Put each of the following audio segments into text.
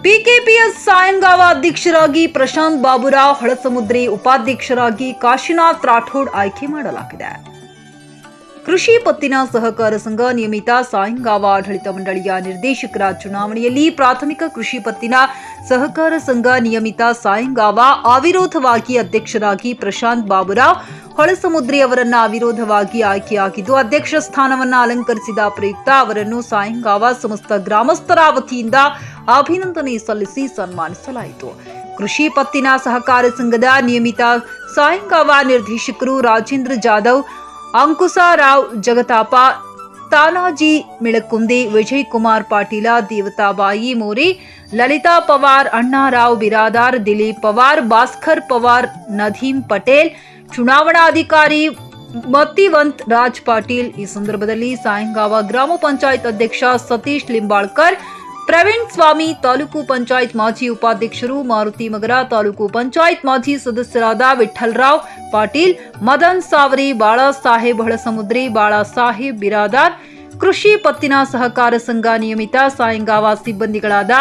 PKPS ಸಾಯಂಗಾವ ಅಧ್ಯಕ್ಷರಾಗಿ ಪ್ರಶಾಂತ್ ಬಾಬುರಾವ್, ಹಳಸಮುದ್ರಿ ಉಪಾಧ್ಯಕ್ಷರಾಗಿ ಕಾಶಿನಾಥ್ ರಾಠೋಡ್ ಆಯ್ಕೆ ಮಾಡಲಾಗಿದೆ. ಕೃಷಿ ಪತ್ತಿನ ಸಹಕಾರ ಸಂಘ ನಿಯಮಿತ ಸಾಯಂಗಾವ ಆಡಳಿತ ಮಂಡಳಿಯ ನಿರ್ದೇಶಕರ ಚುನಾವಣೆಯಲ್ಲಿ ಪ್ರಾಥಮಿಕ ಕೃಷಿ ಪತ್ತಿನ ಸಹಕಾರ ಸಂಘ ನಿಯಮಿತ ಸಾಯಂಗಾವ ಅವಿರೋಧವಾಗಿ ಅಧ್ಯಕ್ಷರಾಗಿ ಪ್ರಶಾಂತ್ ಬಾಬುರಾವ್ ಹೊಳಸಮುದ್ರಿ ಅವರನ್ನ ಅವಿರೋಧವಾಗಿ ಆಯ್ಕೆಯಾಗಿದ್ದು, ಅಧ್ಯಕ್ಷ ಸ್ಥಾನವನ್ನು ಅಲಂಕರಿಸಿದ ಪ್ರಯುಕ್ತ ಅವರನ್ನು ಸಾಯಂಗಾವ ಸಮಸ್ತ ಗ್ರಾಮಸ್ಥರ ವತಿಯಿಂದ ಅಭಿನಂದನೆ ಸಲ್ಲಿಸಿ ಸನ್ಮಾನಿಸಲಾಯಿತು. ಕೃಷಿ ಪತ್ತಿನ ಸಹಕಾರ ಸಂಘದ ನಿಯಮಿತ ಸಾಯಂಗಾವ ನಿರ್ದೇಶಕರು ರಾಜೇಂದ್ರ ಜಾಧವ್, ಅಂಕುಸರಾವ್ ಜಗತಾಪ, ತಾನಾಜಿ ಮಿಳಕುಂದಿ, ವಿಜಯ್ ಕುಮಾರ್ ಪಾಟೀಲ, ದೇವತಾಬಾಯಿ ಮೋರಿ, ಲಲಿತಾ ಪವಾರ್, ಅಣ್ಣಾರಾವ್ ಬಿರಾದಾರ್, ದಿಲೀಪ್ ಪವಾರ್, ಭಾಸ್ಕರ್ ಪವಾರ್, ನದೀಂ ಪಟೇಲ್, ಚುನಾವಣಾಧಿಕಾರಿ ಮತಿವಂತ್ ರಾಜ್ ಪಾಟೀಲ್. ಈ ಸಂದರ್ಭದಲ್ಲಿ ಸಾಯಂಗಾವ ಗ್ರಾಮ ಪಂಚಾಯತ್ ಅಧ್ಯಕ್ಷ ಸತೀಶ್ ಲಿಂಬಾಳ್ಕರ್, ಪ್ರವೀಣ್ ಸ್ವಾಮಿ, ತಾಲೂಕು ಪಂಚಾಯತ್ ಮಾಜಿ ಉಪಾಧ್ಯಕ್ಷರು ಮಾರುತಿ ಮಗರ, ತಾಲೂಕು ಪಂಚಾಯತ್ ಮಾಜಿ ಸದಸ್ಯರಾದ ವಿಠ್ಠಲರಾವ್ ಪಾಟೀಲ್, ಮದನ್ ಸಾವರಿ, ಬಾಳಾಸಾಹೇಬ್ ಹಳಸಮುದ್ರಿ, ಬಾಳಾಸಾಹೇಬ್ ಬಿರಾದಾರ್, ಕೃಷಿ ಪತ್ತಿನ ಸಹಕಾರ ಸಂಘ ನಿಯಮಿತ ಸಾಯಂಗಾವ ಸಿಬ್ಬಂದಿಗಳಾದ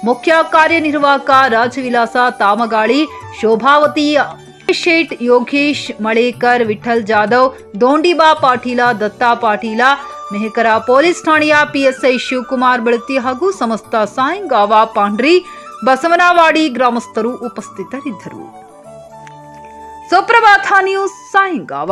ಮುಖ್ಯ ಕಾರ್ಯನಿರ್ವಾಹಕ ರಾಜವಿಲಾಸ ತಾಮಗಾಳಿ, ಶೋಭಾವತಿ ಶೇಟ್, ಯೋಗೇಶ್ ಮಳೇಕರ್, ವಿಠಲ್ ಜಾಧವ್, ದೋಂಡಿಬಾ ಪಾಟೀಲ, ದತ್ತಾ ಪಾಟೀಲ, ಮೆಹಕರ ಪೊಲೀಸ್ ಠಾಣೆಯ ಪಿಎಸ್ಐ ಶಿವಕುಮಾರ್ ಬೆಳತಿ ಹಾಗೂ ಸಮಸ್ತ ಸಾಯಂಗಾವ ಪಾಂಡ್ರಿ ಬಸವನವಾಡಿ ಗ್ರಾಮಸ್ಥರು ಉಪಸ್ಥಿತರಿದ್ದರು. ಸುಪ್ರಭಾತ ನ್ಯೂಸ್ ಸಾಯಂಗಾವ.